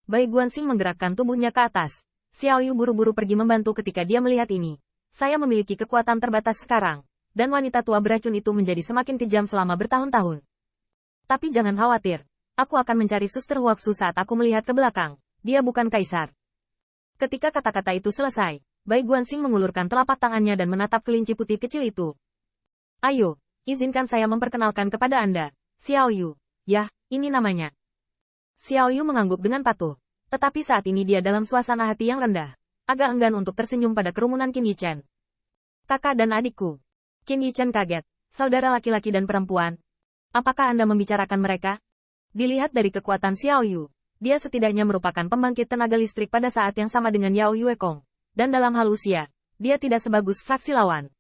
Bai Guanxing menggerakkan tubuhnya ke atas. Xiao Yu buru-buru pergi membantu ketika dia melihat ini. Saya memiliki kekuatan terbatas sekarang, dan wanita tua beracun itu menjadi semakin kejam selama bertahun-tahun. Tapi jangan khawatir, aku akan mencari Suster Huaxu saat aku melihat ke belakang. Dia bukan kaisar. Ketika kata-kata itu selesai, Bai Guanxing mengulurkan telapak tangannya dan menatap kelinci putih kecil itu. Ayo, izinkan saya memperkenalkan kepada Anda, Xiao Yu. Yah, ini namanya. Xiao Yu mengangguk dengan patuh. Tetapi saat ini dia dalam suasana hati yang rendah. Agak enggan untuk tersenyum pada kerumunan Qin Yichen. Kakak dan adikku. Qin Yichen kaget. Saudara laki-laki dan perempuan. Apakah Anda membicarakan mereka? Dilihat dari kekuatan Xiao Yu, dia setidaknya merupakan pembangkit tenaga listrik pada saat yang sama dengan Yao Yuekong. Dan dalam hal usia, dia tidak sebagus fraksi lawan.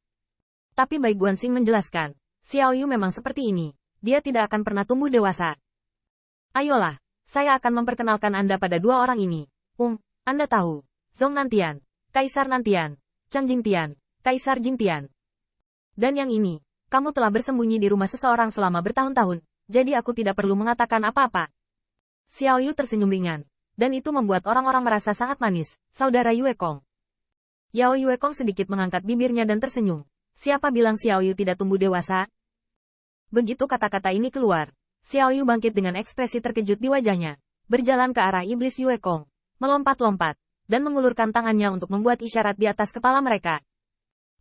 Tapi Bai Guanxing menjelaskan, Xiao Yu memang seperti ini. Dia tidak akan pernah tumbuh dewasa. Ayolah, saya akan memperkenalkan Anda pada dua orang ini. Anda tahu, Zhong Nantian, Kaisar Nantian, Chang Jingtian, Kaisar Jingtian. Dan yang ini, kamu telah bersembunyi di rumah seseorang selama bertahun-tahun, jadi aku tidak perlu mengatakan apa-apa. Xiao Yu tersenyum ringan, dan itu membuat orang-orang merasa sangat manis, saudara Yuekong. Yao Yuekong sedikit mengangkat bibirnya dan tersenyum. Siapa bilang Xiao Yu tidak tumbuh dewasa? Begitu kata-kata ini keluar, Xiao Yu bangkit dengan ekspresi terkejut di wajahnya, berjalan ke arah iblis Yuekong, melompat-lompat, dan mengulurkan tangannya untuk membuat isyarat di atas kepala mereka.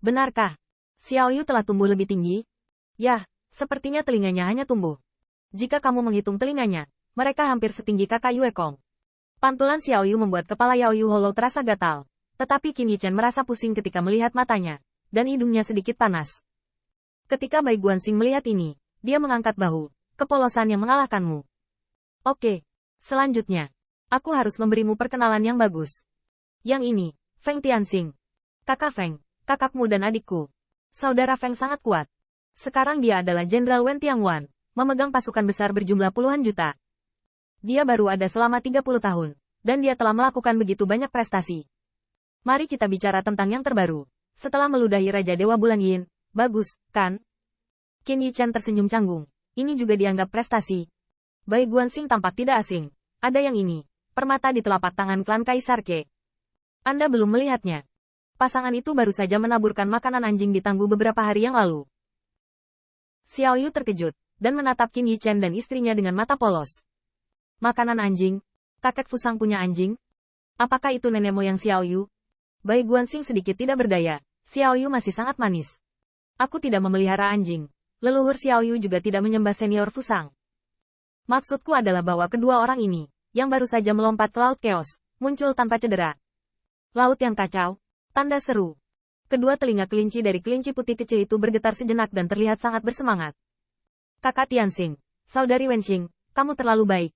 Benarkah? Xiao Yu telah tumbuh lebih tinggi? Yah, sepertinya telinganya hanya tumbuh. Jika kamu menghitung telinganya, mereka hampir setinggi kakak Yuekong. Pantulan Xiao Yu membuat kepala Yao Yu Hollow terasa gatal. Tetapi Qin Yichen merasa pusing ketika melihat matanya, dan hidungnya sedikit panas. Ketika Bai Guanxing melihat ini, dia mengangkat bahu, kepolosan yang mengalahkanmu. Oke, selanjutnya, aku harus memberimu perkenalan yang bagus. Yang ini, Feng Tianxing. Kakak Feng, kakakmu dan adikku. Saudara Feng sangat kuat. Sekarang dia adalah Jenderal Wen Tiangwan, memegang pasukan besar berjumlah puluhan juta. Dia baru ada selama 30 tahun, dan dia telah melakukan begitu banyak prestasi. Mari kita bicara tentang yang terbaru. Setelah meludahi Raja Dewa Bulan Yin, bagus, kan? Qin Yichen tersenyum canggung. Ini juga dianggap prestasi. Bai Guanxing tampak tidak asing. Ada yang ini, permata di telapak tangan klan Kaisar Ke. Anda belum melihatnya. Pasangan itu baru saja menaburkan makanan anjing di Tangguh beberapa hari yang lalu. Xiao Yu terkejut, dan menatap Qin Yichen dan istrinya dengan mata polos. Makanan anjing? Kakek Fusang punya anjing? Apakah itu nenek moyang Xiao Yu? Bai Guanxing sedikit tidak berdaya. Xiao Yu masih sangat manis. Aku tidak memelihara anjing. Leluhur Xiao Yu juga tidak menyembah senior Fusang. Maksudku adalah bahwa kedua orang ini, yang baru saja melompat ke Laut Chaos, muncul tanpa cedera. Laut yang kacau. Tanda seru. Kedua telinga kelinci dari kelinci putih kecil itu bergetar sejenak dan terlihat sangat bersemangat. Kakak Tianxing, saudari Wenxing, kamu terlalu baik.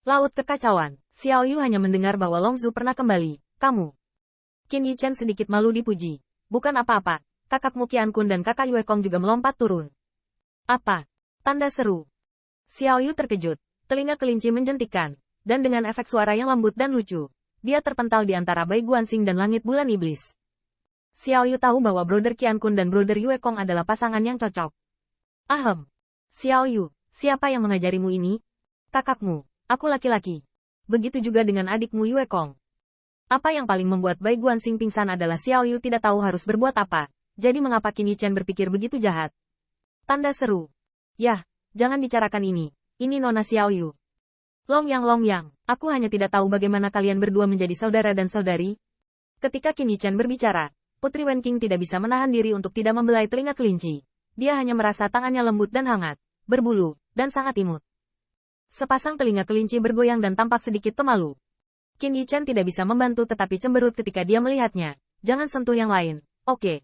Laut kekacauan. Xiao Yu hanya mendengar bahwa Longzhu pernah kembali. Kamu. Qin Yichen sedikit malu dipuji. Bukan apa-apa. Kakakmu Qian Kun dan kakak Yuekong juga melompat turun. Apa? Tanda seru. Xiao Yu terkejut. Telinga kelinci menjentikkan. Dan dengan efek suara yang lembut dan lucu, dia terpental di antara Bai Guanxing dan langit bulan iblis. Xiao Yu tahu bahwa Brother Qian Kun dan Brother Yuekong adalah pasangan yang cocok. Ahem. Xiao Yu, siapa yang mengajarimu ini? Kakakmu. Aku laki-laki. Begitu juga dengan adikmu Yuekong. Apa yang paling membuat Bai Guanxing pingsan adalah Xiao Yu tidak tahu harus berbuat apa. Jadi mengapa Qin Yichen berpikir begitu jahat? Tanda seru. Yah, jangan bicarakan ini. Ini Nona Xiao Yu. Long Yang, aku hanya tidak tahu bagaimana kalian berdua menjadi saudara dan saudari. Ketika Qin Yichen berbicara, Putri Wenqing tidak bisa menahan diri untuk tidak membelai telinga kelinci. Dia hanya merasa tangannya lembut dan hangat, berbulu, dan sangat imut. Sepasang telinga kelinci bergoyang dan tampak sedikit pemalu. Qin Yichen tidak bisa membantu tetapi cemberut ketika dia melihatnya. Jangan sentuh yang lain, oke?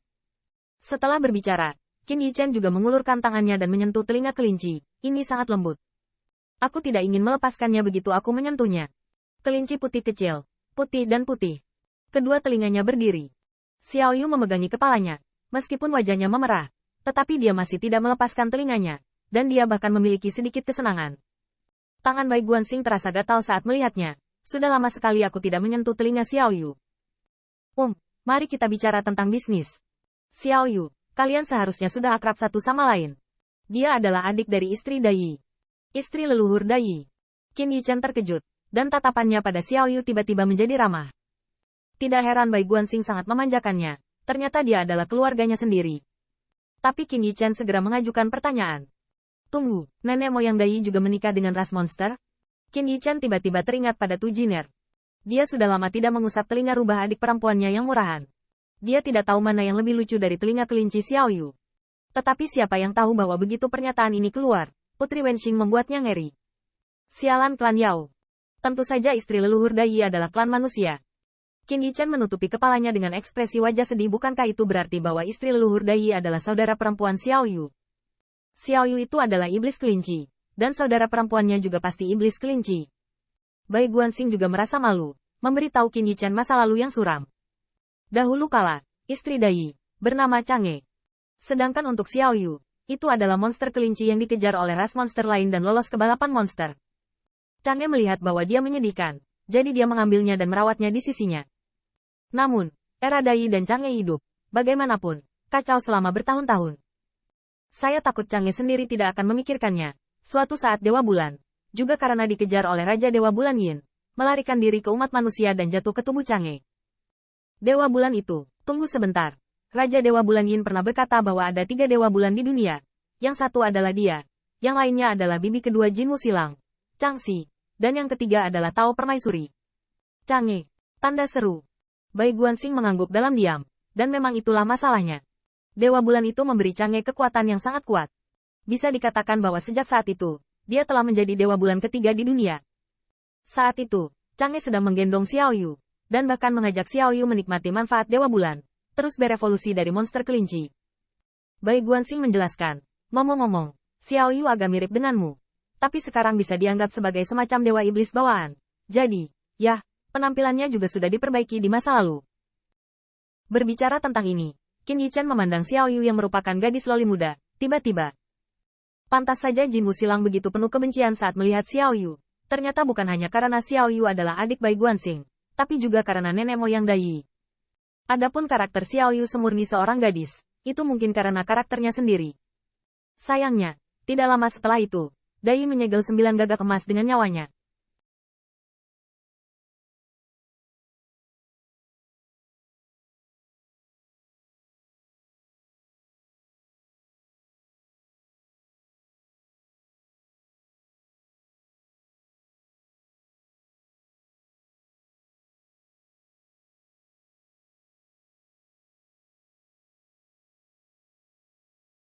Setelah berbicara, Qin Yichen juga mengulurkan tangannya dan menyentuh telinga kelinci. Ini sangat lembut. Aku tidak ingin melepaskannya begitu aku menyentuhnya. Kelinci putih kecil, putih dan putih. Kedua telinganya berdiri. Xiao Yu memegangi kepalanya. Meskipun wajahnya memerah, tetapi dia masih tidak melepaskan telinganya. Dan dia bahkan memiliki sedikit kesenangan. Tangan Bai Guanxing terasa gatal saat melihatnya. Sudah lama sekali aku tidak menyentuh telinga Xiao Yu. Mari kita bicara tentang bisnis. Xiao Yu, kalian seharusnya sudah akrab satu sama lain. Dia adalah adik dari istri Dai. Istri leluhur Dai. Qin Yichen terkejut. Dan tatapannya pada Xiao Yu tiba-tiba menjadi ramah. Tidak heran Bai Guanxing sangat memanjakannya. Ternyata dia adalah keluarganya sendiri. Tapi Qin Yichen segera mengajukan pertanyaan. Tunggu, nenek moyang Dai juga menikah dengan ras monster? Qin Yichen tiba-tiba teringat pada Tu Jiner. Dia sudah lama tidak mengusap telinga rubah adik perempuannya yang murahan. Dia tidak tahu mana yang lebih lucu dari telinga kelinci Xiao Yu. Tetapi siapa yang tahu bahwa begitu pernyataan ini keluar, Putri Wenxing membuatnya ngeri. Sialan klan Yao. Tentu saja istri leluhur Dai adalah klan manusia. Qin Yichen menutupi kepalanya dengan ekspresi wajah sedih. Bukankah itu berarti bahwa istri leluhur Dai adalah saudara perempuan Xiao Yu? Xiao Yu itu adalah iblis kelinci. Dan saudara perempuannya juga pasti iblis kelinci. Bai Guanxing juga merasa malu, memberitahu Qin Yichen masa lalu yang suram. Dahulu kala, istri Dai, bernama Chang'e. Sedangkan untuk Xiao Yu, itu adalah monster kelinci yang dikejar oleh ras monster lain dan lolos ke balapan monster. Chang'e melihat bahwa dia menyedihkan, jadi dia mengambilnya dan merawatnya di sisinya. Namun, era Dai dan Chang'e hidup, bagaimanapun, kacau selama bertahun-tahun. Saya takut Chang'e sendiri tidak akan memikirkannya. Suatu saat Dewa Bulan, juga karena dikejar oleh Raja Dewa Bulan Yin, melarikan diri ke umat manusia dan jatuh ke tubuh Chang'e. Dewa Bulan itu, tunggu sebentar. Raja Dewa Bulan Yin pernah berkata bahwa ada 3 Dewa Bulan di dunia. Yang satu adalah dia, yang lainnya adalah bibi kedua Jinmu Silang, Changxi, dan yang ketiga adalah Tao Permaisuri. Chang'e, tanda seru. Bai Guanxing mengangguk dalam diam, dan memang itulah masalahnya. Dewa Bulan itu memberi Chang'e kekuatan yang sangat kuat. Bisa dikatakan bahwa sejak saat itu, dia telah menjadi Dewa Bulan ketiga di dunia. Saat itu, Chang'e sedang menggendong Xiao Yu, dan bahkan mengajak Xiao Yu menikmati manfaat Dewa Bulan, terus berevolusi dari monster kelinci. Bai Guanxing menjelaskan, ngomong-ngomong, Xiao Yu agak mirip denganmu. Tapi sekarang bisa dianggap sebagai semacam dewa iblis bawaan. Jadi, ya, penampilannya juga sudah diperbaiki di masa lalu. Berbicara tentang ini, Qin Yichen memandang Xiao Yu yang merupakan gadis loli muda, tiba-tiba. Pantas saja Jinmu Silang begitu penuh kebencian saat melihat Xiao Yu. Ternyata bukan hanya karena Xiao Yu adalah adik Bai Guanxing, tapi juga karena nenek moyang Dai. Adapun karakter Xiao Yu semurni seorang gadis, itu mungkin karena karakternya sendiri. Sayangnya, tidak lama setelah itu, Dai menyegel 9 gagak emas dengan nyawanya.